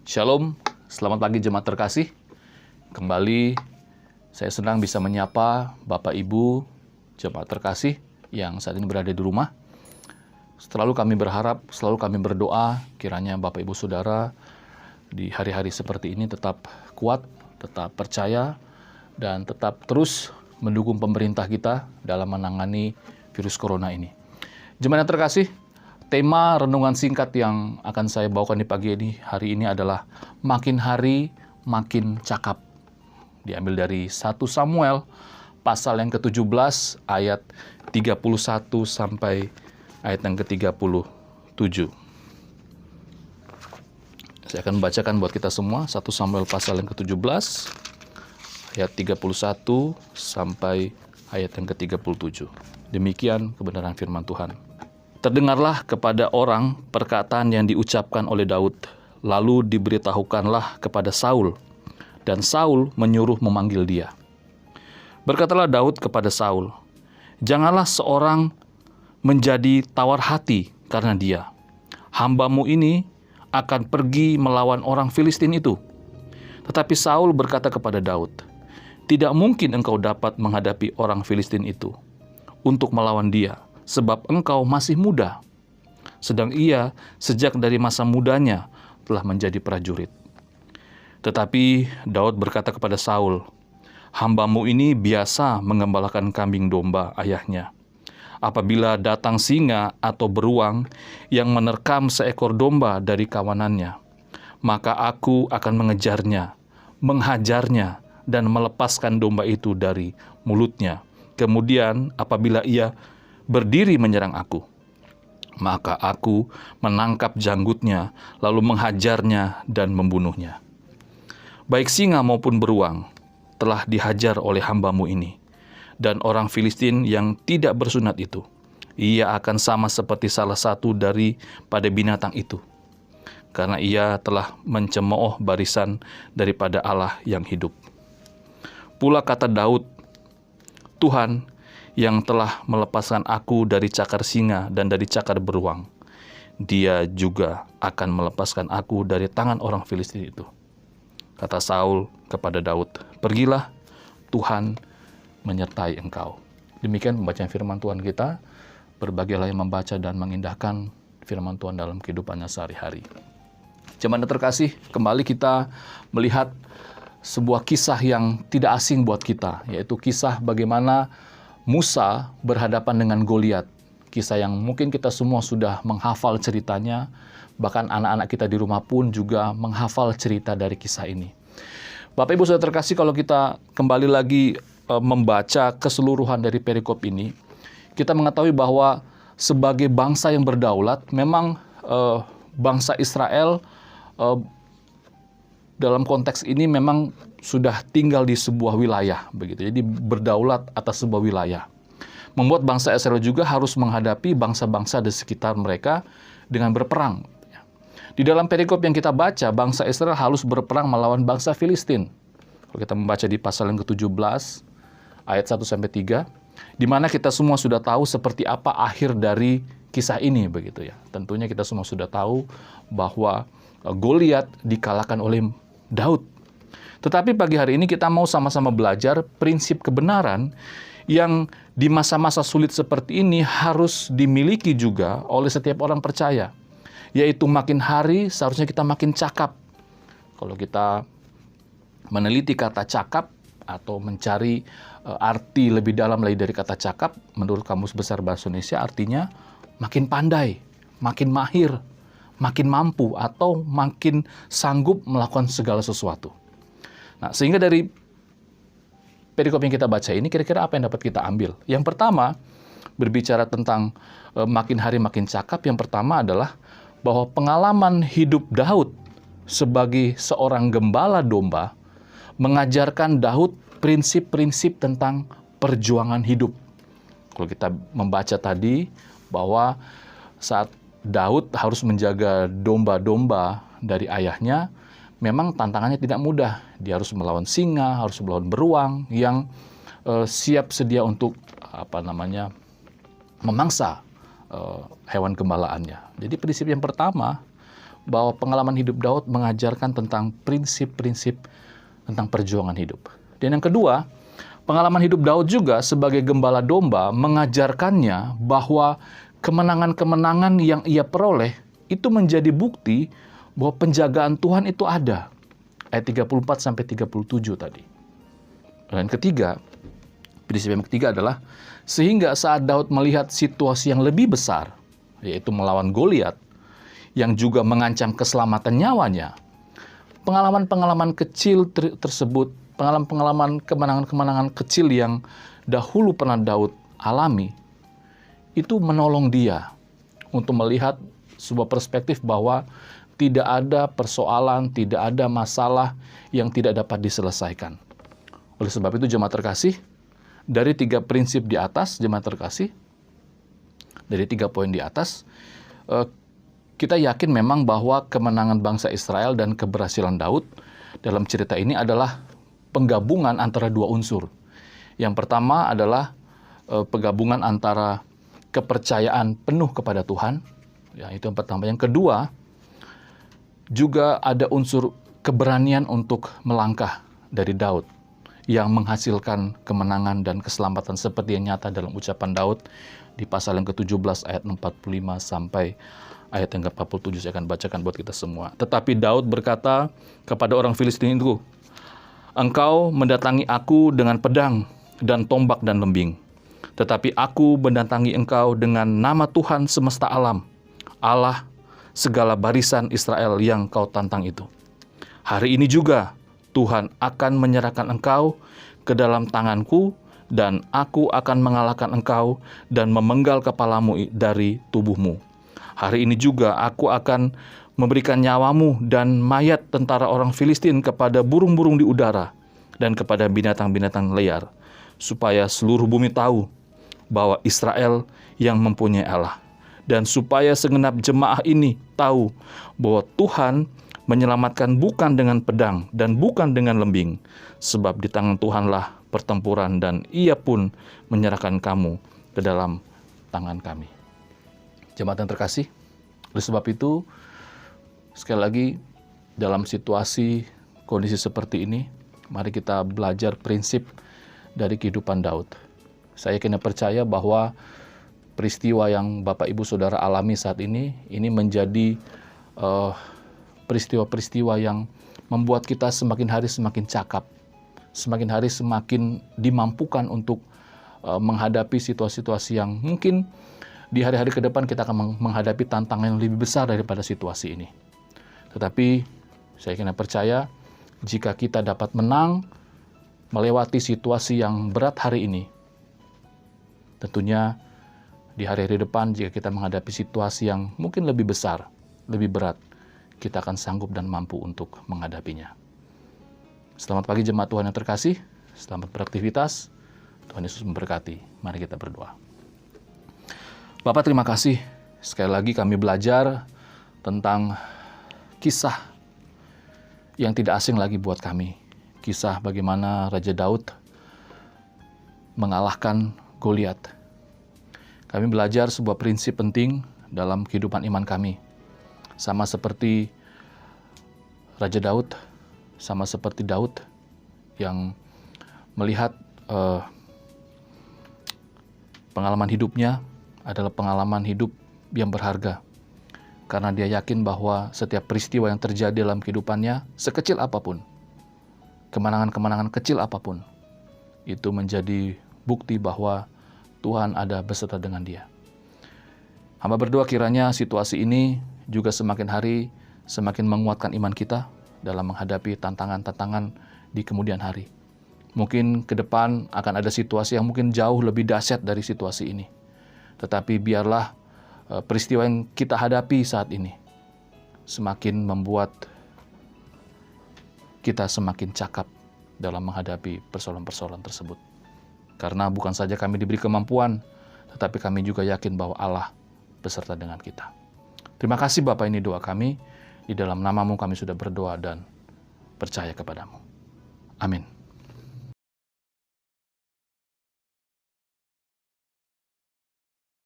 Shalom, selamat pagi jemaat terkasih. Kembali saya senang bisa menyapa Bapak Ibu jemaat terkasih yang saat ini berada di rumah. Selalu kami berharap, selalu kami berdoa kiranya Bapak Ibu Saudara di hari-hari seperti ini tetap kuat, tetap percaya, dan tetap terus mendukung pemerintah kita dalam menangani virus corona ini. Jemaat yang terkasih, tema renungan singkat yang akan saya bawakan di pagi ini hari ini adalah makin hari makin cakap. Diambil dari 1 Samuel pasal yang ke-17 ayat 31 sampai ayat yang ke-37. Saya akan membacakan buat kita semua 1 Samuel pasal yang ke-17 ayat 31 sampai ayat yang ke-37. Demikian kebenaran firman Tuhan. Terdengarlah kepada orang perkataan yang diucapkan oleh Daud, lalu diberitahukanlah kepada Saul, dan Saul menyuruh memanggil dia. Berkatalah Daud kepada Saul, "Janganlah seorang menjadi tawar hati karena dia. Hambamu ini akan pergi melawan orang Filistin itu." Tetapi Saul berkata kepada Daud, "Tidak mungkin engkau dapat menghadapi orang Filistin itu untuk melawan dia, sebab engkau masih muda, sedang ia sejak dari masa mudanya telah menjadi prajurit." Tetapi Daud berkata kepada Saul, "Hambamu ini biasa mengembalakan kambing domba ayahnya. Apabila datang singa atau beruang yang menerkam seekor domba dari kawanannya, maka aku akan mengejarnya, menghajarnya, dan melepaskan domba itu dari mulutnya. Kemudian apabila ia berdiri menyerang aku, maka aku menangkap janggutnya, lalu menghajarnya dan membunuhnya. Baik singa maupun beruang telah dihajar oleh hambamu ini, dan orang Filistin yang tidak bersunat itu, ia akan sama seperti salah satu daripada binatang itu, karena ia telah mencemooh barisan daripada Allah yang hidup." Pula kata Daud, "Tuhan yang telah melepaskan aku dari cakar singa dan dari cakar beruang, dia juga akan melepaskan aku dari tangan orang Filistin itu." Kata Saul kepada Daud, "Pergilah, Tuhan menyertai engkau." Demikian pembacaan firman Tuhan kita. Berbahagialah yang membaca dan mengindahkan firman Tuhan dalam kehidupannya sehari-hari. Jemaat terkasih, kembali kita melihat sebuah kisah yang tidak asing buat kita, yaitu kisah bagaimana Musa berhadapan dengan Goliat. Kisah yang mungkin kita semua sudah menghafal ceritanya, bahkan anak-anak kita di rumah pun juga menghafal cerita dari kisah ini. Bapak Ibu Saudara terkasih, kalau kita kembali lagi membaca keseluruhan dari perikop ini, kita mengetahui bahwa sebagai bangsa yang berdaulat, memang bangsa Israel dalam konteks ini memang sudah tinggal di sebuah wilayah, begitu. Jadi berdaulat atas sebuah wilayah. Membuat bangsa Israel juga harus menghadapi bangsa-bangsa di sekitar mereka dengan berperang. Di dalam perikop yang kita baca, bangsa Israel harus berperang melawan bangsa Filistin. Kalau kita membaca di pasal yang ke-17, ayat 1-3, di mana kita semua sudah tahu seperti apa akhir dari kisah ini, begitu ya. Tentunya kita semua sudah tahu bahwa Goliat dikalahkan oleh Daud. Tetapi pagi hari ini kita mau sama-sama belajar prinsip kebenaran yang di masa-masa sulit seperti ini harus dimiliki juga oleh setiap orang percaya. Yaitu makin hari seharusnya kita makin cakap. Kalau kita meneliti kata cakap atau mencari arti lebih dalam lagi dari kata cakap, menurut Kamus Besar Bahasa Indonesia artinya makin pandai, makin mahir, makin mampu, atau makin sanggup melakukan segala sesuatu. Nah, sehingga dari perikop yang kita baca ini, kira-kira apa yang dapat kita ambil? Yang pertama, berbicara tentang makin hari makin cakap, yang pertama adalah bahwa pengalaman hidup Daud sebagai seorang gembala domba mengajarkan Daud prinsip-prinsip tentang perjuangan hidup. Kalau kita membaca tadi bahwa saat Daud harus menjaga domba-domba dari ayahnya, memang tantangannya tidak mudah. Dia harus melawan singa, harus melawan beruang yang siap sedia untuk memangsa hewan gembalaannya. Jadi prinsip yang pertama bahwa pengalaman hidup Daud mengajarkan tentang prinsip-prinsip tentang perjuangan hidup. Dan yang kedua, pengalaman hidup Daud juga sebagai gembala domba mengajarkannya bahwa kemenangan-kemenangan yang ia peroleh itu menjadi bukti bahwa penjagaan Tuhan itu ada. Ayat 34 sampai 37 tadi. Dan ketiga, prinsip yang ketiga adalah sehingga saat Daud melihat situasi yang lebih besar, yaitu melawan Goliat, yang juga mengancam keselamatan nyawanya, pengalaman-pengalaman kecil tersebut, pengalaman-pengalaman kemenangan-kemenangan kecil yang dahulu pernah Daud alami, itu menolong dia untuk melihat sebuah perspektif bahwa tidak ada persoalan, tidak ada masalah yang tidak dapat diselesaikan. Oleh sebab itu jemaat terkasih, dari 3 prinsip di atas, jemaat terkasih, dari 3 poin di atas, kita yakin memang bahwa kemenangan bangsa Israel dan keberhasilan Daud dalam cerita ini adalah penggabungan antara 2 unsur. Yang pertama adalah penggabungan antara kepercayaan penuh kepada Tuhan, ya, itu yang pertama. Yang kedua, juga ada unsur keberanian untuk melangkah dari Daud yang menghasilkan kemenangan dan keselamatan seperti yang nyata dalam ucapan Daud di pasal yang ke-17 ayat 45 sampai ayat yang ke-47. Saya akan bacakan buat kita semua. Tetapi Daud berkata kepada orang Filistin itu, "Engkau mendatangi aku dengan pedang dan tombak dan lembing. Tetapi aku mendatangi engkau dengan nama Tuhan semesta alam, Allah segala barisan Israel yang kau tantang itu. Hari ini juga Tuhan akan menyerahkan engkau ke dalam tanganku, dan aku akan mengalahkan engkau dan memenggal kepalamu dari tubuhmu. Hari ini juga aku akan memberikan nyawamu dan mayat tentara orang Filistin kepada burung-burung di udara dan kepada binatang-binatang liar, supaya seluruh bumi tahu bahwa Israel yang mempunyai Allah, dan supaya segenap jemaah ini tahu bahwa Tuhan menyelamatkan bukan dengan pedang dan bukan dengan lembing, sebab di tangan Tuhanlah pertempuran dan Ia pun menyerahkan kamu ke dalam tangan kami." Jemaat yang terkasih, oleh sebab itu, sekali lagi, dalam situasi kondisi seperti ini, mari kita belajar prinsip dari kehidupan Daud. Saya yakin dan percaya bahwa peristiwa yang Bapak Ibu Saudara alami saat ini menjadi peristiwa-peristiwa yang membuat kita semakin hari semakin cakap, semakin hari semakin dimampukan untuk menghadapi situasi-situasi yang mungkin di hari-hari ke depan kita akan menghadapi tantangan yang lebih besar daripada situasi ini. Tetapi saya yakin dan percaya, jika kita dapat menang melewati situasi yang berat hari ini, tentunya di hari-hari depan jika kita menghadapi situasi yang mungkin lebih besar, lebih berat, kita akan sanggup dan mampu untuk menghadapinya. Selamat pagi jemaat Tuhan yang terkasih, selamat beraktivitas, Tuhan Yesus memberkati. Mari kita berdoa. Bapak, terima kasih, sekali lagi kami belajar tentang kisah yang tidak asing lagi buat kami. Kisah bagaimana Raja Daud mengalahkan Goliat. Kami belajar sebuah prinsip penting dalam kehidupan iman kami. Sama seperti Raja Daud, sama seperti Daud yang melihat pengalaman hidupnya adalah pengalaman hidup yang berharga. Karena dia yakin bahwa setiap peristiwa yang terjadi dalam kehidupannya, sekecil apapun, kemenangan-kemenangan kecil apapun, itu menjadi bukti bahwa Tuhan ada beserta dengan dia. Hamba berdoa kiranya situasi ini juga semakin hari semakin menguatkan iman kita dalam menghadapi tantangan-tantangan di kemudian hari. Mungkin ke depan akan ada situasi yang mungkin jauh lebih dahsyat dari situasi ini. Tetapi biarlah peristiwa yang kita hadapi saat ini semakin membuat kita semakin cakap dalam menghadapi persoalan-persoalan tersebut. Karena bukan saja kami diberi kemampuan, tetapi kami juga yakin bahwa Allah beserta dengan kita. Terima kasih Bapak, ini doa kami. Di dalam nama-Mu kami sudah berdoa dan percaya kepadamu. Amin.